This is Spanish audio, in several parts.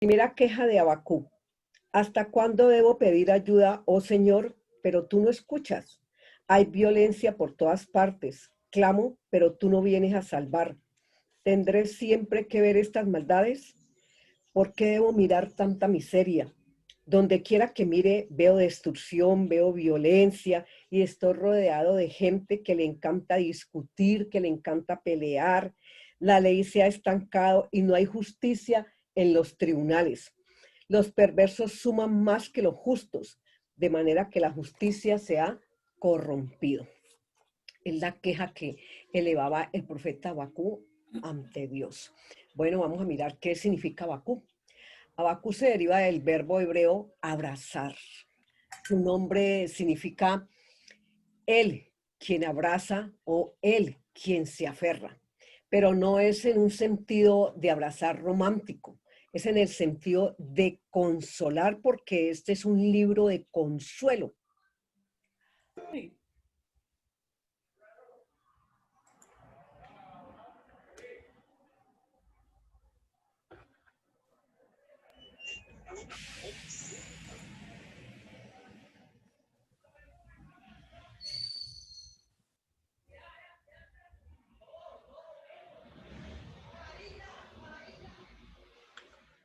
Primera queja de Habacuc. ¿Hasta cuándo debo pedir ayuda, oh Señor? Pero tú no escuchas. Hay violencia por todas partes. Clamo, pero tú no vienes a salvar. ¿Tendré siempre que ver estas maldades? ¿Por qué debo mirar tanta miseria? Donde quiera que mire, veo destrucción, veo violencia y estoy rodeado de gente que le encanta discutir, que le encanta pelear. La ley se ha estancado y no hay justicia en los tribunales. Los perversos suman más que los justos, de manera que la justicia se ha corrompido. Es la queja que elevaba el profeta Habacuc ante Dios. Bueno, vamos a mirar qué significa Habacuc. Habacuc se deriva del verbo hebreo abrazar. Su nombre significa él quien abraza o él quien se aferra, pero no es en un sentido de abrazar romántico, es en el sentido de consolar, porque este es un libro de consuelo.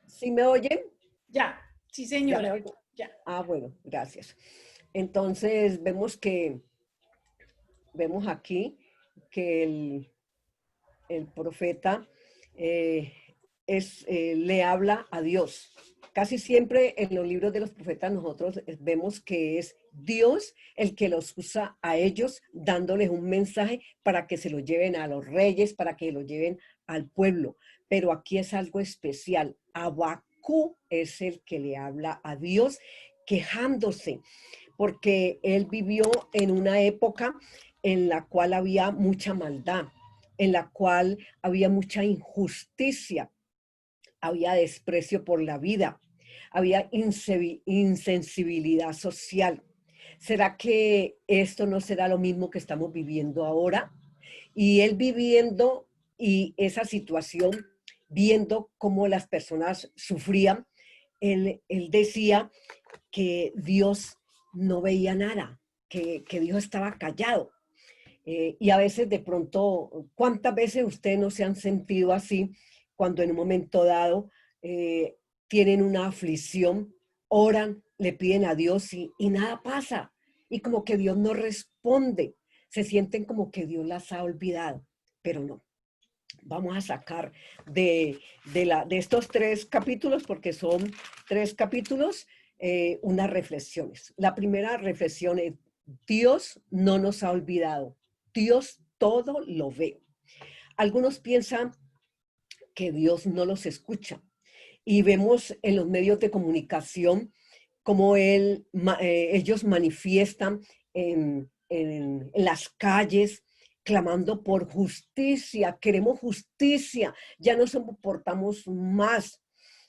¿Sí me oyen? Ya, sí ¿Ya me señora, oyen? ya. Ah, bueno, gracias. Entonces vemos aquí que el profeta eh, le habla a Dios. Casi siempre en los libros de los profetas nosotros vemos que es Dios el que los usa a ellos, dándoles un mensaje para que se lo lleven a los reyes, para que lo lleven al pueblo. Pero aquí es algo especial. Habacuc es el que le habla a Dios quejándose, porque él vivió en una época en la cual había mucha maldad, en la cual había mucha injusticia, había desprecio por la vida, había insensibilidad social. ¿Será que esto no será lo mismo que estamos viviendo ahora? Y él viviendo y esa situación, viendo cómo las personas sufrían, él decía que Dios no veía nada, que Dios estaba callado. Y a veces de pronto, ¿cuántas veces ustedes no se han sentido así cuando en un momento dado tienen una aflicción, oran, le piden a Dios y nada pasa? Y como que Dios no responde, se sienten como que Dios las ha olvidado, pero no. Vamos a sacar de estos 3 capítulos, porque son 3 capítulos, unas reflexiones. La primera reflexión es: Dios no nos ha olvidado. Dios todo lo ve. Algunos piensan que Dios no los escucha. Y vemos en los medios de comunicación cómo ellos manifiestan en las calles clamando por justicia. Queremos justicia, ya no soportamos más.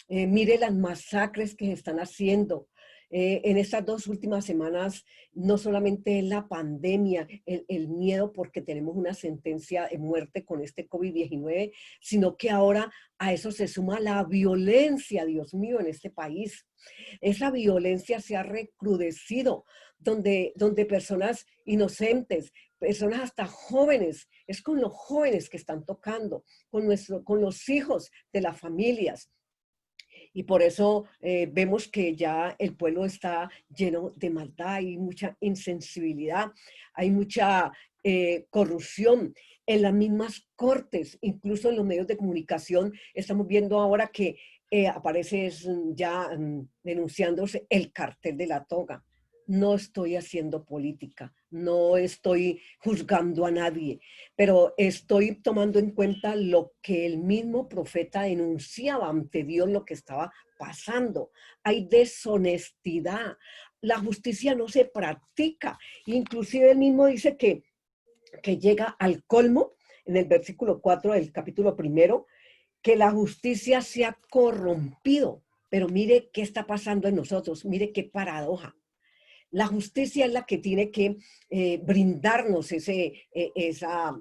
Mire las masacres que se están haciendo. En estas 2 últimas semanas, no solamente es la pandemia, el miedo porque tenemos una sentencia de muerte con este COVID-19, sino que ahora a eso se suma la violencia, Dios mío, en este país. Esa violencia se ha recrudecido, donde personas inocentes, personas hasta jóvenes, es con los jóvenes que están tocando, con los hijos de las familias. Y por eso vemos que ya el pueblo está lleno de maldad, hay mucha insensibilidad, hay mucha corrupción en las mismas cortes, incluso en los medios de comunicación. Estamos viendo ahora que aparece ya denunciándose el cartel de la toga. No estoy haciendo política, no estoy juzgando a nadie, pero estoy tomando en cuenta lo que el mismo profeta denunciaba ante Dios, lo que estaba pasando. Hay deshonestidad, la justicia no se practica. Inclusive él mismo dice que llega al colmo, en el versículo 4 del capítulo 1, que la justicia se ha corrompido. Pero mire qué está pasando en nosotros, mire qué paradoja. La justicia es la que tiene que brindarnos esa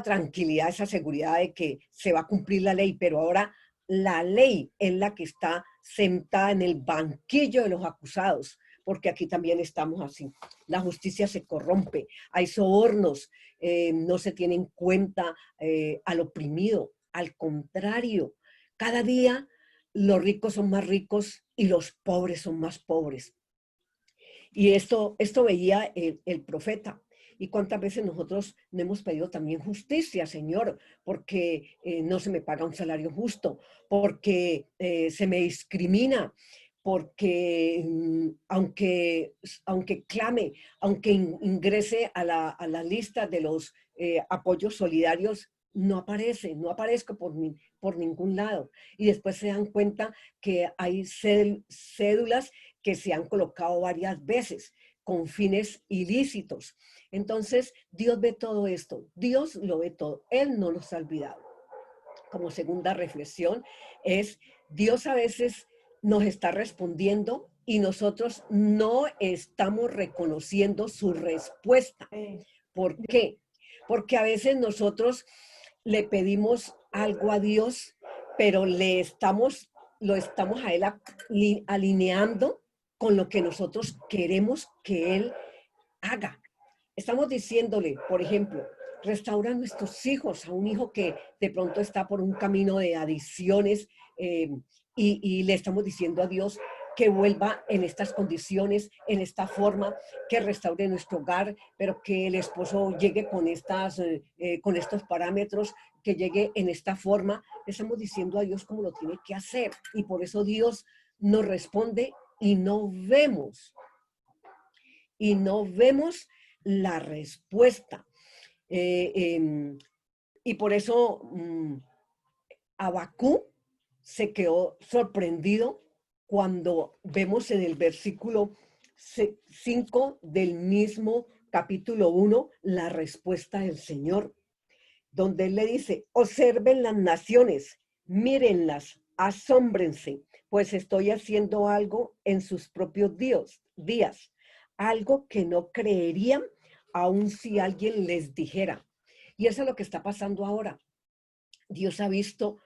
tranquilidad, esa seguridad de que se va a cumplir la ley, pero ahora la ley es la que está sentada en el banquillo de los acusados, porque aquí también estamos así. La justicia se corrompe, hay sobornos, no se tiene en cuenta al oprimido. Al contrario, cada día los ricos son más ricos y los pobres son más pobres. Y esto veía el profeta. Y cuántas veces nosotros no hemos pedido también justicia, Señor, porque no se me paga un salario justo, porque se me discrimina, porque aunque clame, aunque ingrese a la lista de los apoyos solidarios, no aparezco por ningún lado. Y después se dan cuenta que hay cédulas que se han colocado varias veces con fines ilícitos. Entonces, Dios ve todo esto, Dios lo ve todo, Él no nos ha olvidado. Como segunda reflexión es, Dios a veces nos está respondiendo y nosotros no estamos reconociendo su respuesta. ¿Por qué? Porque a veces nosotros le pedimos algo a Dios, pero lo estamos a Él alineando con lo que nosotros queremos que Él haga. Estamos diciéndole, por ejemplo, restaura a nuestros hijos, a un hijo que de pronto está por un camino de adicciones y le estamos diciendo a Dios que vuelva en estas condiciones, en esta forma, que restaure nuestro hogar, pero que el esposo llegue con estos parámetros, que llegue en esta forma. Le estamos diciendo a Dios cómo lo tiene que hacer y por eso Dios nos responde y no vemos la respuesta. Y por eso Abacú se quedó sorprendido cuando vemos en el versículo 5 del mismo capítulo 1 la respuesta del Señor, donde Él le dice, observen las naciones, mírenlas, asómbrense, pues estoy haciendo algo en sus propios días, algo que no creerían aun si alguien les dijera. Y eso es lo que está pasando ahora. Dios ha visto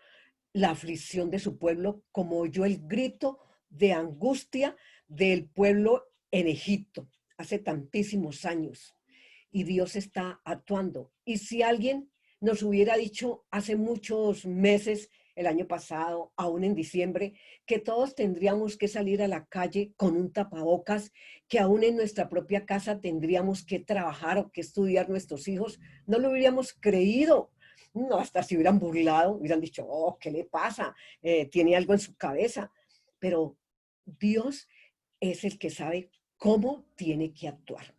la aflicción de su pueblo, como oyó el grito de angustia del pueblo en Egipto hace tantísimos años. Y Dios está actuando. Y si alguien nos hubiera dicho hace muchos meses, el año pasado, aún en diciembre, que todos tendríamos que salir a la calle con un tapabocas, que aún en nuestra propia casa tendríamos que trabajar o que estudiar nuestros hijos, no lo hubiéramos creído. No, hasta se hubieran burlado, hubieran dicho, oh, ¿qué le pasa? Tiene algo en su cabeza. Pero Dios es el que sabe cómo tiene que actuar.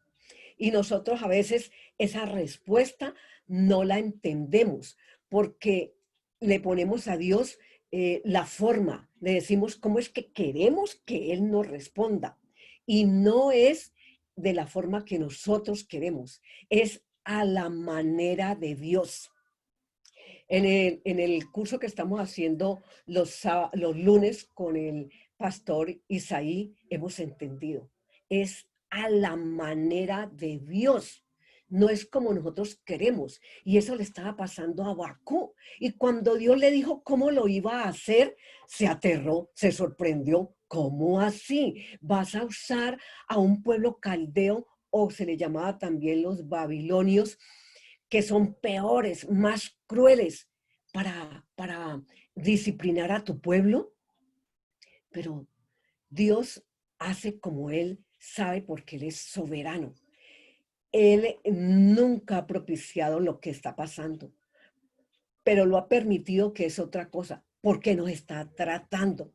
Y nosotros a veces esa respuesta no la entendemos porque le ponemos a Dios la forma, le decimos cómo es que queremos que Él nos responda. Y no es de la forma que nosotros queremos, es a la manera de Dios. En el curso que estamos haciendo los lunes con el pastor Isaí, hemos entendido. Es a la manera de Dios. No es como nosotros queremos. Y eso le estaba pasando a Abacú. Y cuando Dios le dijo cómo lo iba a hacer, se aterró, se sorprendió. ¿Cómo así? ¿Vas a usar a un pueblo caldeo, o se le llamaba también los babilonios, que son peores, más crueles, para disciplinar a tu pueblo? Pero Dios hace como Él sabe porque Él es soberano. Él nunca ha propiciado lo que está pasando, pero lo ha permitido, que es otra cosa, porque nos está tratando.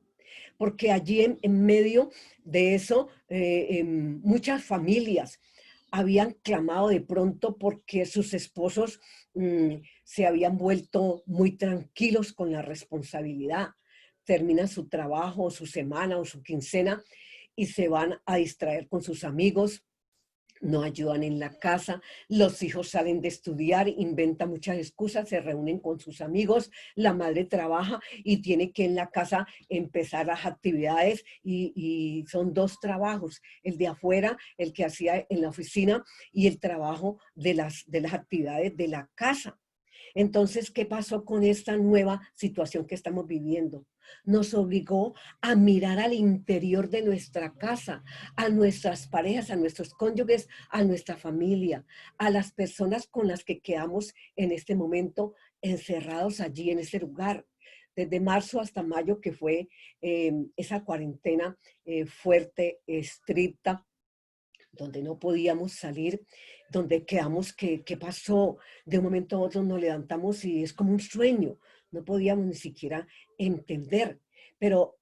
Porque allí en medio de eso, muchas familias habían clamado de pronto porque sus esposos se habían vuelto muy tranquilos con la responsabilidad. Terminan su trabajo, su semana o su quincena y se van a distraer con sus amigos, no ayudan en la casa, los hijos salen de estudiar, inventan muchas excusas, se reúnen con sus amigos, la madre trabaja y tiene que en la casa empezar las actividades y son dos trabajos, el de afuera, el que hacía en la oficina y el trabajo de las actividades de la casa. Entonces, ¿qué pasó con esta nueva situación que estamos viviendo? Nos obligó a mirar al interior de nuestra casa, a nuestras parejas, a nuestros cónyuges, a nuestra familia, a las personas con las que quedamos en este momento encerrados allí en ese lugar. Desde marzo hasta mayo, que fue esa cuarentena fuerte, estricta, donde no podíamos salir, donde quedamos, ¿qué pasó? De un momento a otro nos levantamos y es como un sueño, no podíamos ni siquiera entender. Pero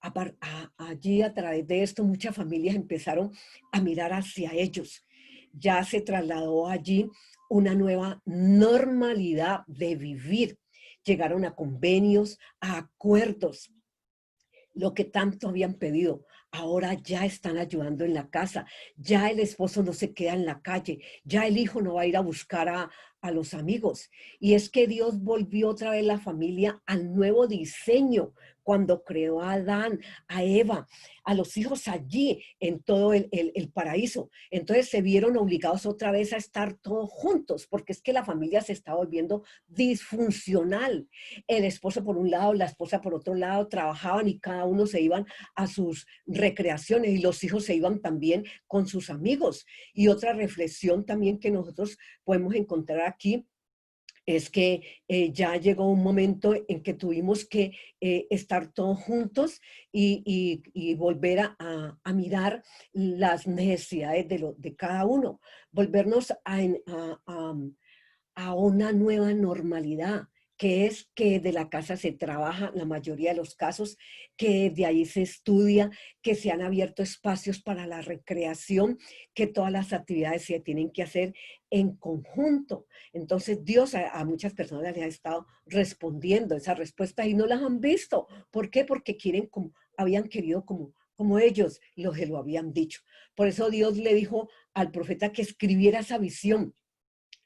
allí a través de esto muchas familias empezaron a mirar hacia ellos. Ya se trasladó allí una nueva normalidad de vivir. Llegaron a convenios, a acuerdos, lo que tanto habían pedido. Ahora ya están ayudando en la casa, ya el esposo no se queda en la calle, ya el hijo no va a ir a buscar a los amigos. Y es que Dios volvió otra vez la familia al nuevo diseño cuando creó a Adán, a Eva, a los hijos allí en todo el paraíso. Entonces se vieron obligados otra vez a estar todos juntos, porque es que la familia se está volviendo disfuncional. El esposo por un lado, la esposa por otro lado, trabajaban y cada uno se iban a sus recreaciones y los hijos se iban también con sus amigos. Y otra reflexión también que nosotros podemos encontrar aquí es que ya llegó un momento en que tuvimos que estar todos juntos y volver a mirar las necesidades de cada uno, volvernos a una nueva normalidad, que es que de la casa se trabaja la mayoría de los casos, que de ahí se estudia, que se han abierto espacios para la recreación, que todas las actividades se tienen que hacer en conjunto. Entonces Dios a muchas personas les ha estado respondiendo esa respuesta y no las han visto. ¿Por qué? Porque quieren como, habían querido como ellos los que lo habían dicho. Por eso Dios le dijo al profeta que escribiera esa visión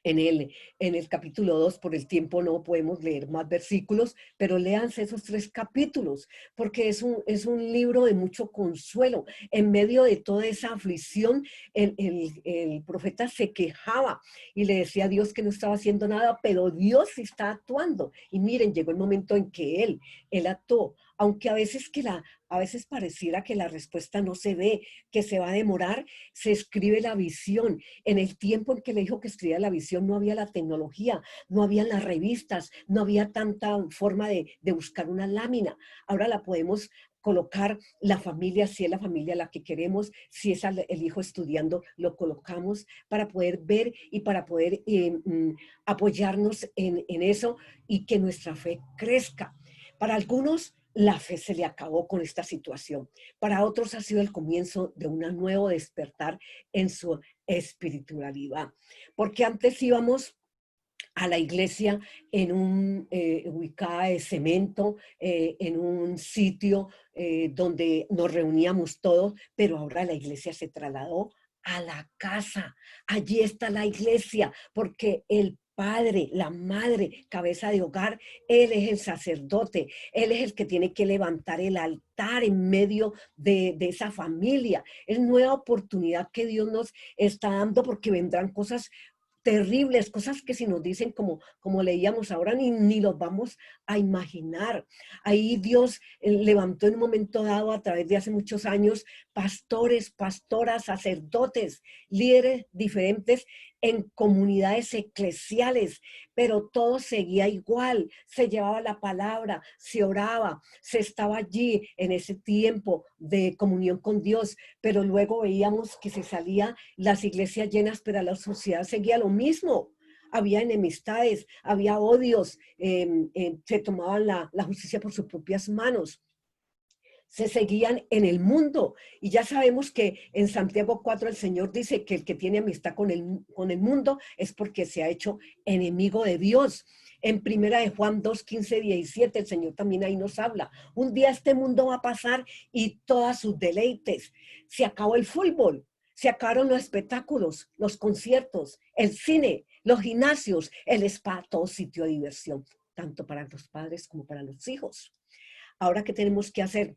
en el capítulo 2. Por el tiempo no podemos leer más versículos, pero léanse esos 3 capítulos, porque es un libro de mucho consuelo. En medio de toda esa aflicción, el profeta se quejaba y le decía a Dios que no estaba haciendo nada, pero Dios está actuando. Y miren, llegó el momento en que él actuó, aunque a veces pareciera que la respuesta no se ve, que se va a demorar, se escribe la visión. En el tiempo en que le dijo que escribía la visión no había la tecnología, no había las revistas, no había tanta forma de buscar una lámina. Ahora la podemos colocar la familia, si es la familia la que queremos, si es el hijo estudiando, lo colocamos para poder ver y para poder apoyarnos en eso y que nuestra fe crezca. Para algunos, la fe se le acabó con esta situación. Para otros ha sido el comienzo de un nuevo despertar en su espiritualidad. Porque antes íbamos a la iglesia en ubicada de cemento, en un sitio donde nos reuníamos todos, pero ahora la iglesia se trasladó a la casa. Allí está la iglesia, porque el padre, la madre, cabeza de hogar, él es el sacerdote, él es el que tiene que levantar el altar en medio de esa familia. Es nueva oportunidad que Dios nos está dando porque vendrán cosas terribles, cosas que si nos dicen como leíamos ahora ni los vamos a imaginar. Ahí Dios levantó en un momento dado a través de hace muchos años pastores, pastoras, sacerdotes, líderes diferentes en comunidades eclesiales, pero todo seguía igual, se llevaba la palabra, se oraba, se estaba allí en ese tiempo de comunión con Dios, pero luego veíamos que se salía las iglesias llenas, pero la sociedad seguía lo mismo. Había enemistades, había odios, se tomaban la justicia por sus propias manos, se seguían en el mundo. Y ya sabemos que en Santiago 4 el Señor dice que el que tiene amistad con el mundo es porque se ha hecho enemigo de Dios. En primera de Juan 2, 15, 17, el Señor también ahí nos habla. Un día este mundo va a pasar y todas sus deleites. Se acabó el fútbol, se acabaron los espectáculos, los conciertos, el cine, los gimnasios, el spa, todo sitio de diversión, tanto para los padres como para los hijos. Ahora, ¿qué tenemos que hacer?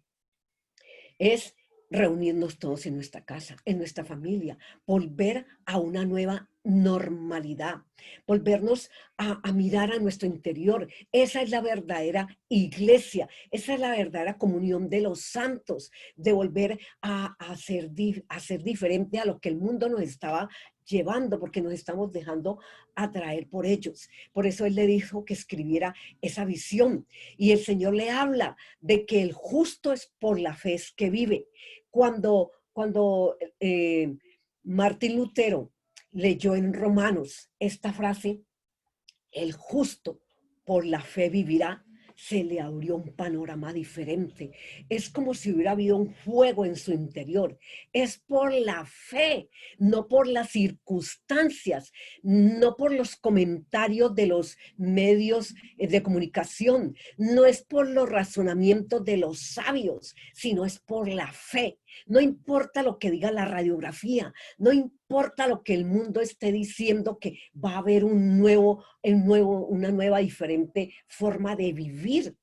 Es reunirnos todos en nuestra casa, en nuestra familia, volver a una nueva normalidad, volvernos a mirar a nuestro interior. Esa es la verdadera iglesia, esa es la verdadera comunión de los santos, de volver a ser diferente a lo que el mundo nos estaba llevando, porque nos estamos dejando atraer por ellos. Por eso él le dijo que escribiera esa visión. Y el Señor le habla de que el justo es por la fe es que vive. Cuando Martín Lutero leyó en Romanos esta frase, el justo por la fe vivirá, se le abrió un panorama diferente. Es como si hubiera habido un fuego en su interior. Es por la fe, no por las circunstancias, no por los comentarios de los medios de comunicación, no es por los razonamientos de los sabios, sino es por la fe. No importa lo que diga la radiografía, no importa lo que el mundo esté diciendo, que va a haber una nueva diferente forma de vivir.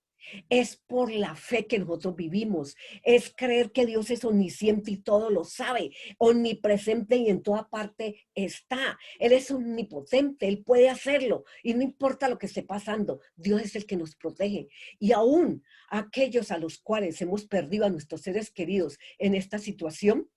Es por la fe que nosotros vivimos, es creer que Dios es omnisciente y todo lo sabe, omnipresente y en toda parte está. Él es omnipotente, Él puede hacerlo y no importa lo que esté pasando, Dios es el que nos protege. Y aún aquellos a los cuales hemos perdido a nuestros seres queridos en esta situación,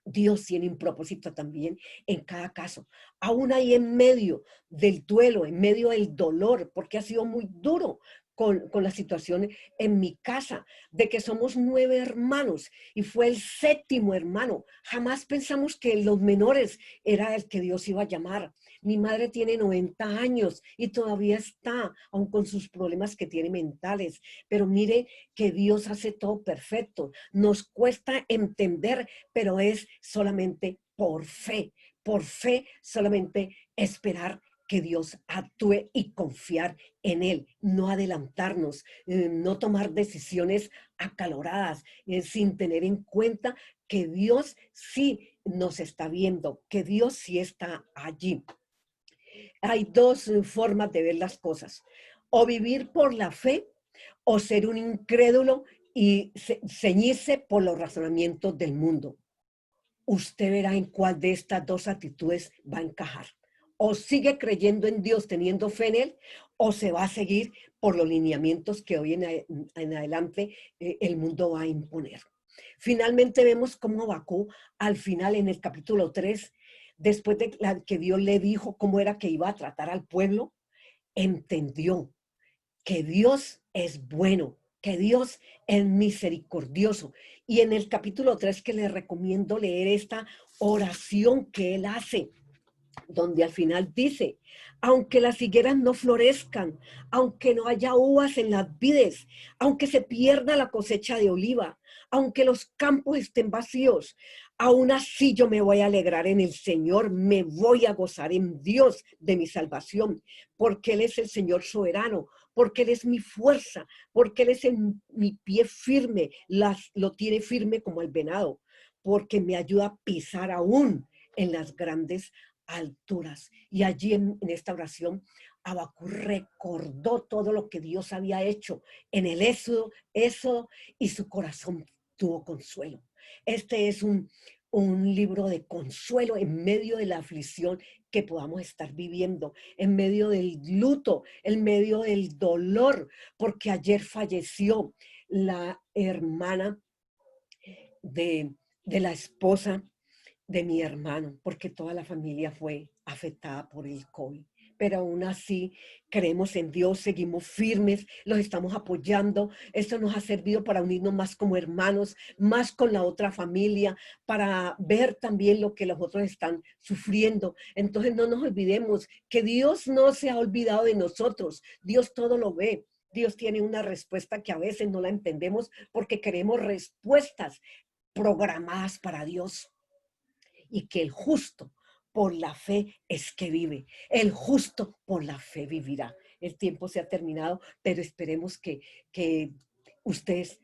Dios tiene un propósito también en cada caso. Aún ahí en medio del duelo, en medio del dolor, porque ha sido muy duro con la situación en mi casa, de que somos 9 hermanos y fue el 7º hermano. Jamás pensamos que los menores era el que Dios iba a llamar. Mi madre tiene 90 años y todavía está, aun con sus problemas que tiene mentales. Pero mire que Dios hace todo perfecto. Nos cuesta entender, pero es solamente por fe solamente esperar que Dios actúe y confiar en Él, no adelantarnos, no tomar decisiones acaloradas, sin tener en cuenta que Dios sí nos está viendo, que Dios sí está allí. Hay dos formas de ver las cosas, o vivir por la fe o ser un incrédulo y ceñirse por los razonamientos del mundo. Usted verá en cuál de estas dos actitudes va a encajar. O sigue creyendo en Dios, teniendo fe en Él, o se va a seguir por los lineamientos que hoy en adelante el mundo va a imponer. Finalmente vemos cómo Habacuc, al final en el capítulo 3, después de que Dios le dijo cómo era que iba a tratar al pueblo, entendió que Dios es bueno, que Dios es misericordioso. Y en el capítulo 3 que les recomiendo leer esta oración que él hace, donde al final dice, aunque las higueras no florezcan, aunque no haya uvas en las vides, aunque se pierda la cosecha de oliva, aunque los campos estén vacíos, aún así yo me voy a alegrar en el Señor, me voy a gozar en Dios de mi salvación, porque Él es el Señor soberano, porque Él es mi fuerza, porque Él es mi pie firme, lo tiene firme como el venado, porque me ayuda a pisar aún en las grandes alturas. Y allí en esta oración, Habacuc recordó todo lo que Dios había hecho en el Éxodo y su corazón tuvo consuelo. Este es un libro de consuelo en medio de la aflicción que podamos estar viviendo, en medio del luto, en medio del dolor, porque ayer falleció la hermana de la esposa de mi hermano, porque toda la familia fue afectada por el COVID. Pero aún así creemos en Dios, seguimos firmes, los estamos apoyando. Esto nos ha servido para unirnos más como hermanos, más con la otra familia, para ver también lo que los otros están sufriendo. Entonces no nos olvidemos que Dios no se ha olvidado de nosotros. Dios todo lo ve. Dios tiene una respuesta que a veces no la entendemos porque queremos respuestas programadas para Dios. Y que el justo por la fe es que vive. El justo por la fe vivirá. El tiempo se ha terminado, pero esperemos que ustedes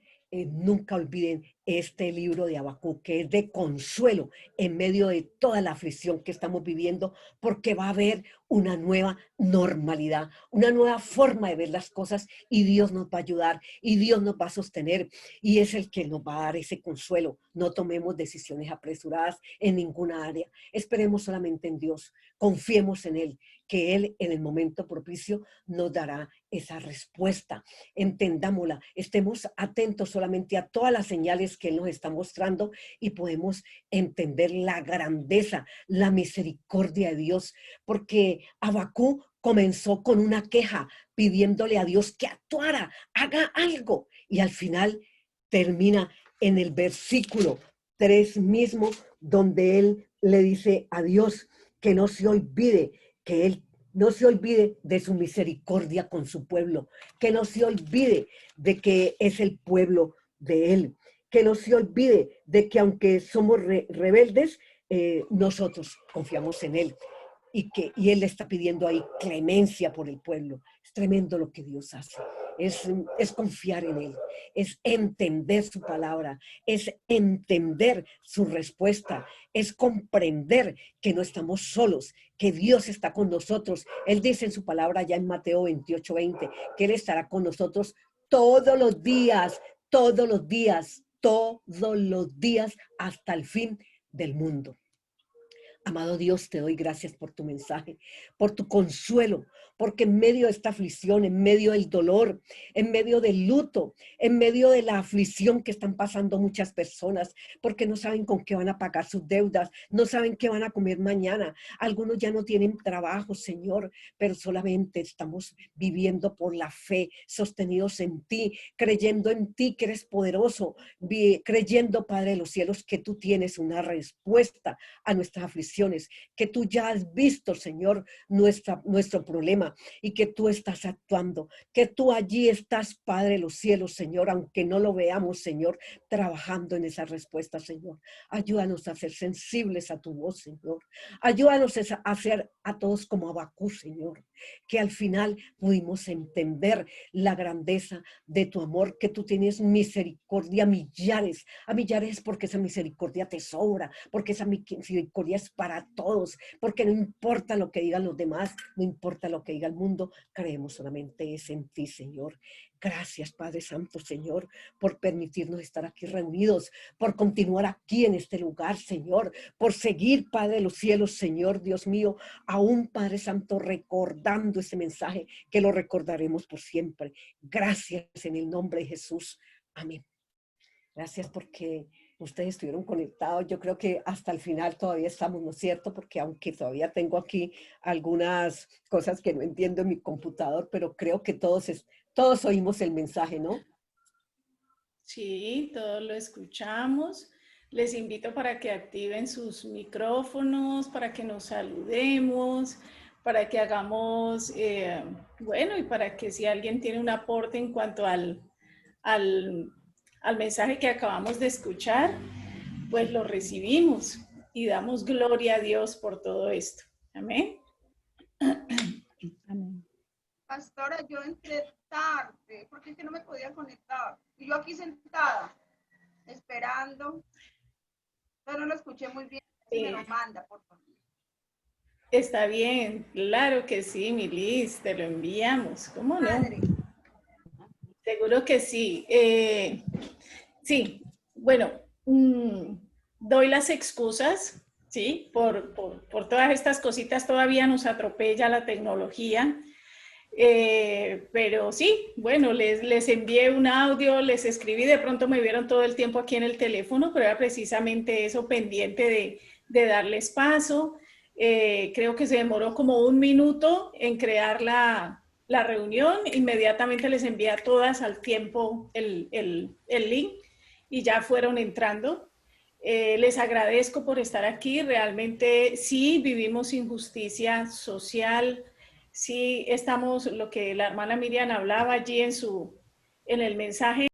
nunca olviden este libro de Habacuc, que es de consuelo en medio de toda la aflicción que estamos viviendo, porque va a haber una nueva normalidad, una nueva forma de ver las cosas, y Dios nos va a ayudar y Dios nos va a sostener, y es el que nos va a dar ese consuelo. No tomemos decisiones apresuradas en ninguna área. Esperemos solamente en Dios, confiemos en Él, que Él en el momento propicio nos dará esa respuesta. Entendámosla, estemos atentos solamente a todas las señales que Él nos está mostrando, y podemos entender la grandeza, la misericordia de Dios, porque Habacuc comenzó con una queja, pidiéndole a Dios que actuara, haga algo, y al final termina en el versículo 3 mismo, donde él le dice a Dios que no se olvide, que él no se olvide de su misericordia con su pueblo, que no se olvide de que es el pueblo de él, que no se olvide de que aunque somos rebeldes, nosotros confiamos en él, y él le está pidiendo ahí clemencia por el pueblo. Es tremendo lo que Dios hace. Es confiar en Él, es entender su palabra, es entender su respuesta, es comprender que no estamos solos, que Dios está con nosotros. Él dice en su palabra ya en Mateo 28:20, que Él estará con nosotros todos los días, todos los días, todos los días hasta el fin del mundo. Amado Dios, te doy gracias por tu mensaje, por tu consuelo, porque en medio de esta aflicción, en medio del dolor, en medio del luto, en medio de la aflicción que están pasando muchas personas, porque no saben con qué van a pagar sus deudas, no saben qué van a comer mañana. Algunos ya no tienen trabajo, Señor, pero solamente estamos viviendo por la fe, sostenidos en ti, creyendo en ti que eres poderoso, creyendo, Padre de los cielos, que tú tienes una respuesta a nuestras aflicciones, que tú ya has visto, Señor, nuestro problema, y que tú estás actuando, que tú allí estás, Padre de los cielos, Señor, aunque no lo veamos, Señor, trabajando en esa respuesta, Señor. Ayúdanos a ser sensibles a tu voz, Señor. Ayúdanos a hacer a todos como Habacuc, Señor, que al final pudimos entender la grandeza de tu amor, que tú tienes misericordia a millares, porque esa misericordia te sobra, porque esa misericordia es para todos, porque no importa lo que digan los demás, no importa lo que diga el mundo, creemos solamente es en ti, Señor. Gracias, Padre Santo, Señor, por permitirnos estar aquí reunidos, por continuar aquí en este lugar, Señor, por seguir, Padre de los cielos, Señor, Dios mío, aún, Padre Santo, recordando ese mensaje, que lo recordaremos por siempre. Gracias en el nombre de Jesús. Amén. Gracias porque ustedes estuvieron conectados. Yo creo que hasta el final todavía estamos, ¿no es cierto? Porque aunque todavía tengo aquí algunas cosas que no entiendo en mi computador, pero creo que todos oímos el mensaje, ¿no? Sí, todos lo escuchamos. Les invito para que activen sus micrófonos, para que nos saludemos, para que hagamos, bueno, y para que si alguien tiene un aporte en cuanto al mensaje que acabamos de escuchar, pues lo recibimos y damos gloria a Dios por todo esto. Amén. Amén. Pastora, yo entré tarde porque es que no me podía conectar. Y yo aquí sentada, esperando. Pero no lo escuché muy bien. Si me lo manda, por favor. Está bien, claro que sí, Milis, te lo enviamos. ¿Cómo no? Madre. Seguro que sí. Sí, bueno, doy las excusas, ¿sí? Por todas estas cositas todavía nos atropella la tecnología. Pero sí, bueno, les envié un audio, les escribí, de pronto me vieron todo el tiempo aquí en el teléfono, pero era precisamente eso, pendiente de darles paso. Creo que se demoró como 1 minuto en crear la reunión, inmediatamente les envié a todas al tiempo el link y ya fueron entrando. Les agradezco por estar aquí, realmente sí vivimos injusticia social, sí estamos, lo que la hermana Miriam hablaba allí en el mensaje,